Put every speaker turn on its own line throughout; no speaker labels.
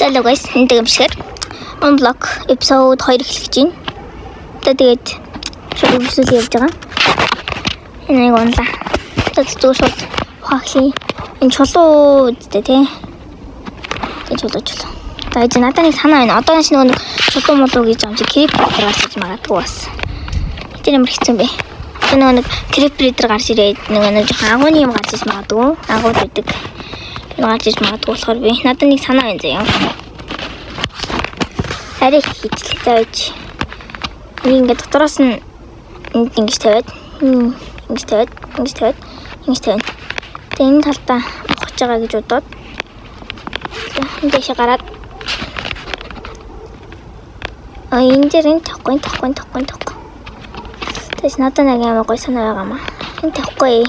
Hello guys, энэ гэмшгээр unlock episode 2 эхлэх гэж байна. Тэгээд шууд үсэл явж байгаа. Энэ нэг онлаа. Тэгээд зөв хахли энэ чулуу үстэй тий. Тэгээд чулуу. Тэгээд надад нэг санаа байна. Одоо нэг чулуу молуу гэж юм чи creeper гарч магадгүй бас. Тэр юм хэцүү бэ. Одоо нэг creeper гарч ирээд нэг жоохон агууны юм гарч иж магадгүй. Агуу гэдэг. Гарч иж магадгүй болохоор би надад нэг санаа байна заяа. Арай хийчлээ тавьж. Ингээд дотроос нь ингэж тавиад, ингэж тавиад. Тэгээ энэ талдаа ухаж байгаа гэж бодоод. Энэ дэше гараад. Энэ дээр тавихгүй. Тэс надад нэг юм гоё санаа байгаа маа. Энэ тавихгүй.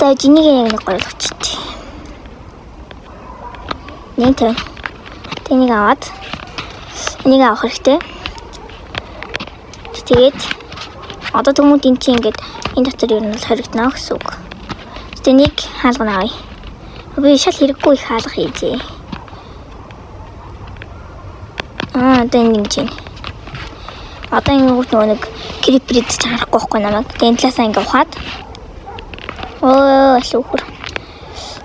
Тэгээд энийг нэг гоё болчихчих. Тэнийг аваад энийг авах хэрэгтэй. Тэгээд одоо төмөд энэ чинь ингээд энэ дотор ер нь бол хоригдно гэсэн үг. Тэнийг хаалгана авъя. Би шал хэрэггүй их хаалга хийжээ. Одоо энэ юм чинь. Одоо ингэ нэг криприд чарахгүй байхгүй намайг. Тэгээд талаасаа ингэ ухаад. Алуухэр.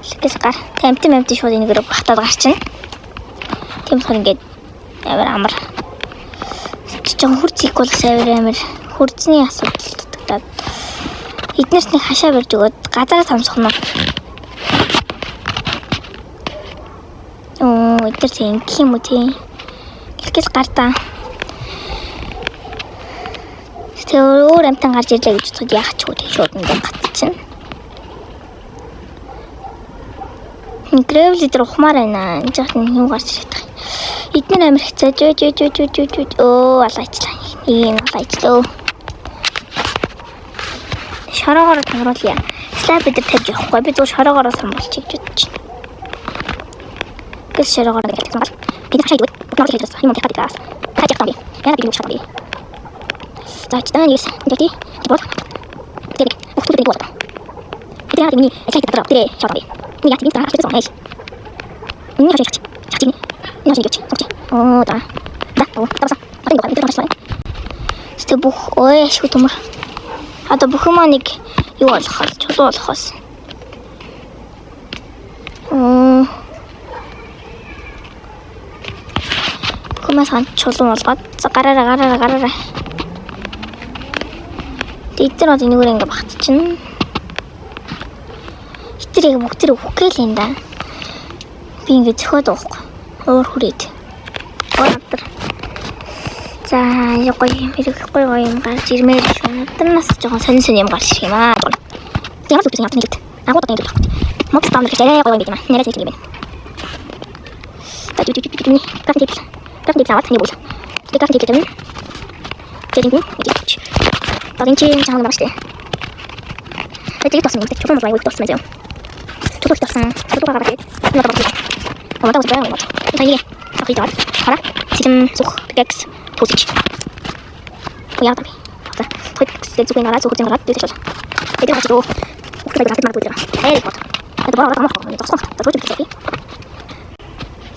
Лэкэс гар. Тамти шууд энэгээр батаад гарчихна. Тийм болохоор ингээд амар чичэн хурцыг бол амар хурцны асуудал дутагдаад эднэрт нэг хашаа барьж өгөөд газараа самсах нь. Эднэр тийм юм уу тий. Лэкэс гартаа. Тэгээ өөр амтан гарч ирлээ гэж бодоход яах ч үгүй шууд ингээд гатчихна. Грэвл дээр ухмаар байна. Энэ жоохон юм гарч ирээд байгаа. Эдгээр амир хэцээж алаачлаа. Ийм алаачлаа. Шороогоор хамруулъя. Слайд дээр тавьж явахгүй. Би зөв шороогоор хамруулчих гэж бодож байна. Гэс шороогоор нэг хамгаал. Би хашаа идвэл нор хийлээс юм дахиад гаас. Хажих тань. Яна би шатаа. За чтан юус. Дэгти. Вот. Дэг. Ухтуу дэг вот. Яна би эцэг дээр тэрэ шатаа. Я тебе так что знаешь. Не хочу. Не хочу. Да. Тамса. Один гол это точно. Сте бух. Ой, что там? А то бухманик юу болохоос чулуу болохоос. Бухмаас чулуу болгоод гараараа. Тэдгээр одоо энэгээр ингэ багтчихна. Тэрийг бүгд өгөхгүй л энэ да. Би ингэ зөхөөд байхгүй. Уур хүрээд. Уур. За, гоё юм гарч ирмээр шүү. Надаас жоохон сонин юм гарч ирэх юм аа. Ямар ч үгүй юм нэг. Агуу одоо ингэ байхгүй. Мод стам гэж яриа гоё юм. Нэрээ зүйл юм байна. Кафе аваад нэг бол. Кафе гэдэг юм. Тэгээд нэг. Тагын чинь чанга маш дээ. Тэгээд тасна нэг чулуу маяг тасна зөө. Чулуу тасна. Чулуу гараад. Надад байна. Надад байна. Таны ахидар. Хара. Сим зүх гекс тусич. Яа тань. Одоо тохиолдсон зүг гараад зүг гараад дээш бол. Тэгээд хачиг уу. Ухтаа гараад маргууд байгаа. Вот. Это bara тамах. Тосох. Тосох гэж.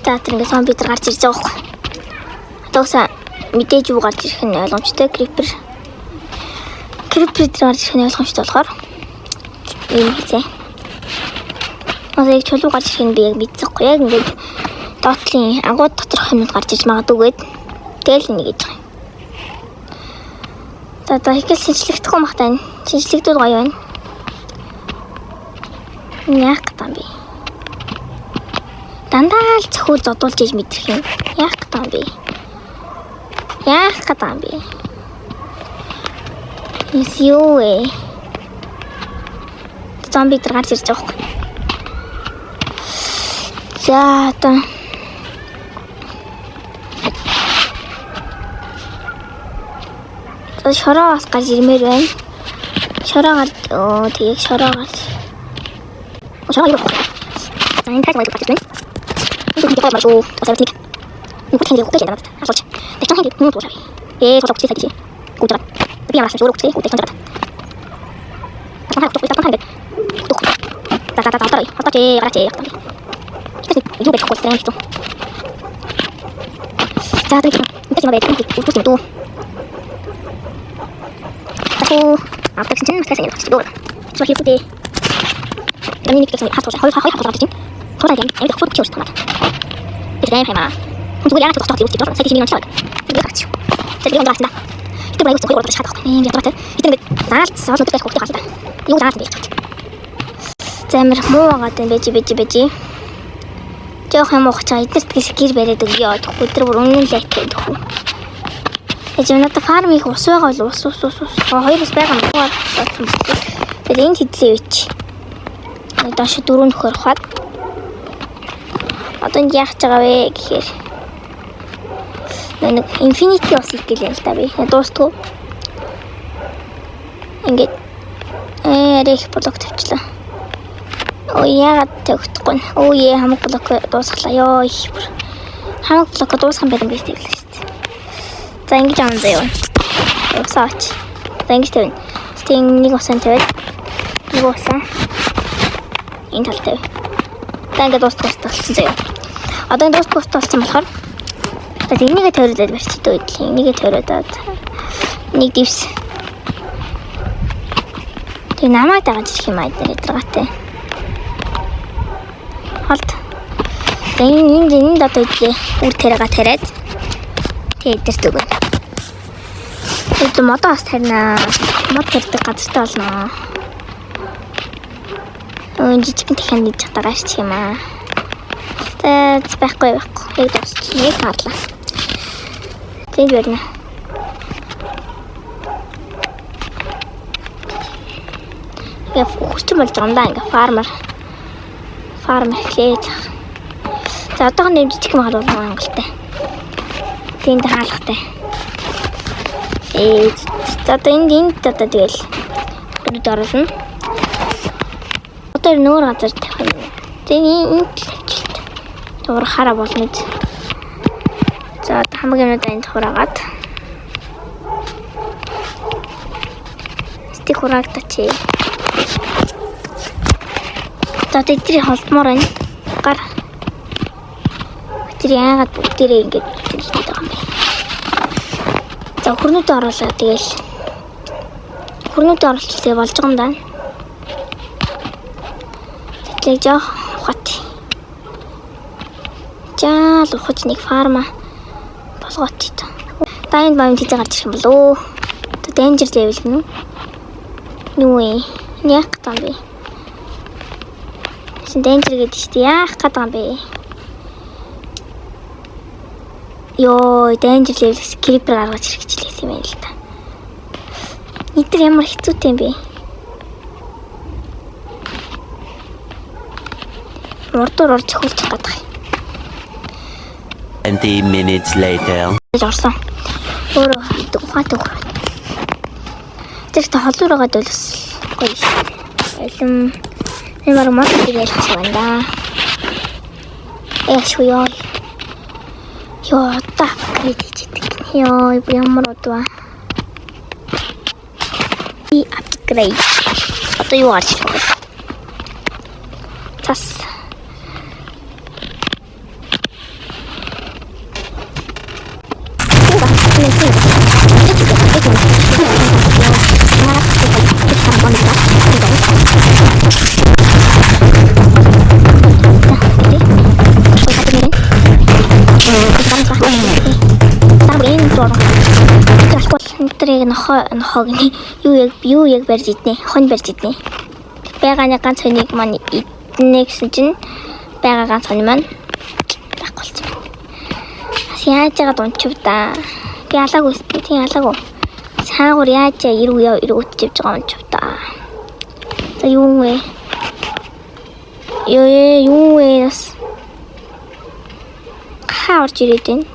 За тэр ингээ зомби дээр гарч ирж байгаа байхгүй. Атоосаа мэдээж юу гарч ирэх нь ойлгомжтой. Creeper дээр гарч ирэх нь ойлгомжтой болохоор ийм хийцээ. Одоо чулуу гарч ирэх нь би яг мэдчихгүй. Яг ингээд доотлын агууд доторх юмд гарч иж магадгүй гээд тэгэл нэг гэж байгаа. За одоо ихэл шинжлэхдэггүй махтай. Шинжлэхдүүд гоё байна. Яах гэдэг би. Дандаа л цохол зодуулж иж мэдрэх юм. Яах гэдэг би. Юу вэ? Зомби дээр гарч ирж байгаа юм. За одоо шороогоос гарч ирмээр байна. Шороо гарч. Шороо юу? За энэ таг гарч ирсэн. Энэ таг гарч уу? Бас яг нэг хөтөлбөр хөтөлж байна. Асууж. Тэгсэн хэрэг юм дуусах. Цолог чи сайжээ. Гүдэр. Би яарсан зөв үгүй үгүй тэгсэн. Та. юу байж болохгүй юм шүү. За тэгээд энэ яг үргэлж дүү. Тасуу автогч чинь матгасан юм байна. Зүгээр хийхдээ. Миний нэг гэсэн хатуу хоёр хатуу чинь. Тулаад юм энэ фото чиус томат. Тэгээд юм хэмаа. Хүн зүгээр яагаад тохтоод явуулчих вэ? Сая тийм юм чаг. Тэгээд хаач. Тэгээд юм даатна. Itu bagus sekali orang tersihat. Ini dia tuh. Itu nggak salah soal untuk kayak waktu kita. Ibu salah dia. Замер муу агаад бэж. Жоох юм уухчаа эднэрт гэр бариад өгье. Өдөр бүр үнэн л айтдаг хөө. Ээж надад фарм их ус байгаа бол ус. Хоёроос байгаа юм байна. Тэгээд энд хэдлээ үйч. Доош 4 нөхөр хаад. Одоо энэ яах гэж байгаа вэ гэхээр нэг Infinity ус их гэлээ л та би. Дуустгүй. Ингээд рэх блок тавьчлаа. Яагаад тавьчихгүй нэ? Хамаг блок дуусглаа ёо их. Хамаг блок дуусгах юм байна гэж хэллээ шүү дээ. За ингэж аав заяа. Усаач. За ингэж тавина. Тэг нэг усан тавиад нэг усаа энэ тал тавь. За ингэ дуусчихсан заяа. Одоо энэ дуусчихсан болохоор тэгээд энийгээ тойруулаад барьчих дөө. Энийгээ тойруулаад нэг дивс. Тэг намайг дагаж ирэх юм аа дээрээ. Холт. Энэ одоо идлээ. Үр тариага тариад. Тэгээд дэрт өгөө. Тэгээд модоос тарина. Мод тарьдаг газартай болно. Жижигэн дахин нэг чадаагаа шчих юм аа. Тэгээд байхгүй. Яг дуусчих. Яг хаалаа. Тэгээд байна. Яг хүчин болж байгаа юм да. Ингээ фармер хэлээд. За одоо нэг жижиг юм хаалуул хангалттай. Тэнд хаалгатай. Одоо энд одоо тэгэл бүгд оруулна. Одоо нөр газар тавих юм. Тэгээд энд тавьчихлаа. Туур хараа болно. За хамаг юмудаа энд хураагаад. Стик хураагтаач. За тэдний холдмоор байна. Гар. Тэр яагаад бүгдээрээ ингэж хэлээд байгаа юм бэ? За хөрнөд оруулаа тэгэл. Хөрнөд оруулчихлаа болж байгаа юм даа. Тэглэж яах хат. Жаал ухаж нэг фарма болгоот ит. Дайнд бамд хийж гарч ирэх юм болоо. Тэ danger level гэнэ. Нүэ. Яах гэдэг юм бэ? Danger гэдэг чинь яах гэдэг юм бэ? Йоо, danger level creeper гаргаж хэрэгжлээсэн юм байна л та. Нитэр ямар хэцүүтэй юм бэ? Урдуур орж хөлчих гэдэг юм.
20 minutes later.
Орсон. Өөрөө ухаатай хөр. Тэрт холуураагаад болс. Гоё. Элэм ямар мод хийгээл байна да. Шуяа. Ёо та гэдэг. Ёо ямар удаа. И апгрейд. Одоо юу арч байна? Тас. Нохогны юу яг барьж иднэ. Хон барьж иднэ. Байганы ганц хүнийг маань иднэ гэсэн чинь байгаа ганц хүн маань байхгүй болчихсон. Яаж яагаад унчив та? Би алаагүй үстэй. Тийм алаагүй. Саагур яаж эргүүт живж байгаа унчив та. За юу вэ? Юу вэ? Хаа орж ирээд байна?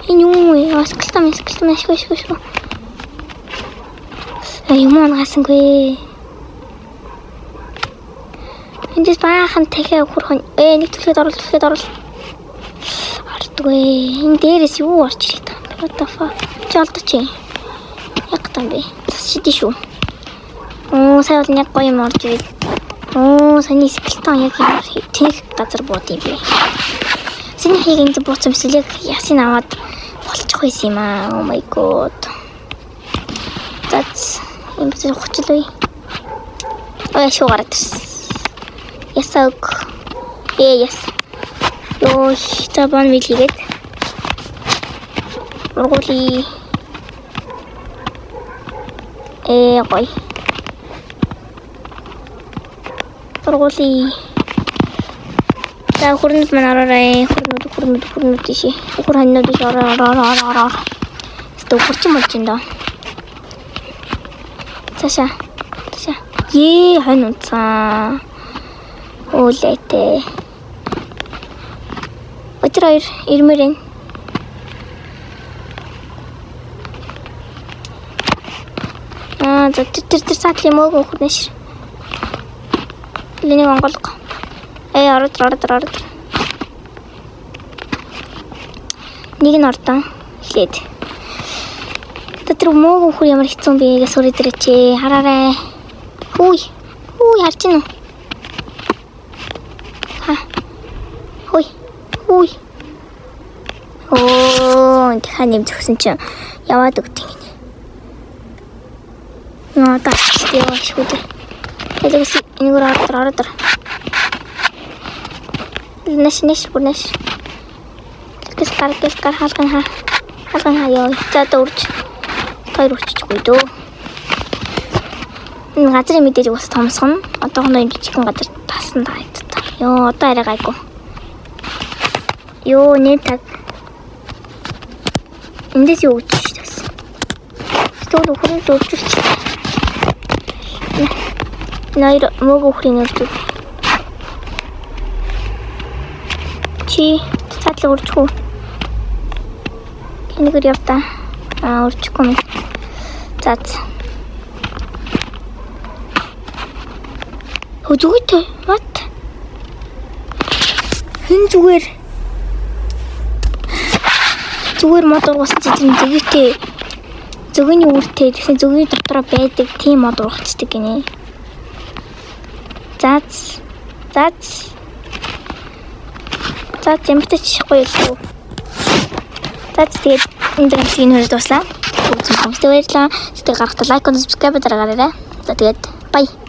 Юу вэ? Скалтам ашгүй. Юм ангасангүй. Эндээс баахан дахиад хурхан нэг төлөд орол. Ардгүй. Энэ дээрээс юу орж ирээд байгаа. What the fuck? Чолдоч. Яг тань бэ. Тас шидэ шүү. Сая бол яг гоё юм орж ирээд. Оо, саний скелетон яг ямар тэнх газар бууд юм бэ? Саний хийг энд бууцсан эсвэл яг ясын аваад болчих байсан юм аа. Oh my god. That's юм биш хучлаа. Ой, шугараад ирсэн. Ясаг. Яс. Ёо, табан милигэд. Ургули. Гой. Ургули. За хурнууд маань ороорой. Хурнууд тийш. Хурн ханнууд тийш ороо. Стөө хурчин болж энэ доо. Цаша. Хань унцаа. Уулээтэй. Өдөр ирмэрэн. За тэр саатли мөөгөө хурнаш. Лэний онголго. Ороод. Нэг нь ордоо эхлээд. Тэр мөөгөө хөр ямар хэцүү юм бэ гэж сүрээдэрч хараарай. Хүй харж гинэ. Хүй. Оо, дахиад нэм зөксөн чинь яваад өгдөг юм. Тасч яа шүдэ. Элэс энэгээр ороод. Нэш бүрнэш. Кэс кар халган хаяа. За дөрж. Хоёр үрччихгүй дөө. Энэ газрын мэдээж бас томсгоно. Одоохондоо энэ жижигхэн газар тасан таагдтаа. Ёо, одоо арай гайгүй. Ёо, нэм таг. Эндээс юу гэж шээс. Стол өхрийн дөржүүлчих. Нэр мөг өхрийн өгдөг. Чи цаатлаг урчгүй. Кинэгэр явта. Урчгүй юм. За. Зүгээр what? Хэн зүгээр мод ургасан чинь зэгээтэй зөгийн үүртэй тэгсэн зөгийн дотроо байдаг тийм мод ургацдаг гинэ. За ямартай чихгүй юу. За тэгээд энэ дэвсгийн хүрээ дуслаа. Үзсэн хүмүүст баярлалаа. Тэгээд гарахтаа лайк, comment, subscribe дараагаарай. За тэгээд bye.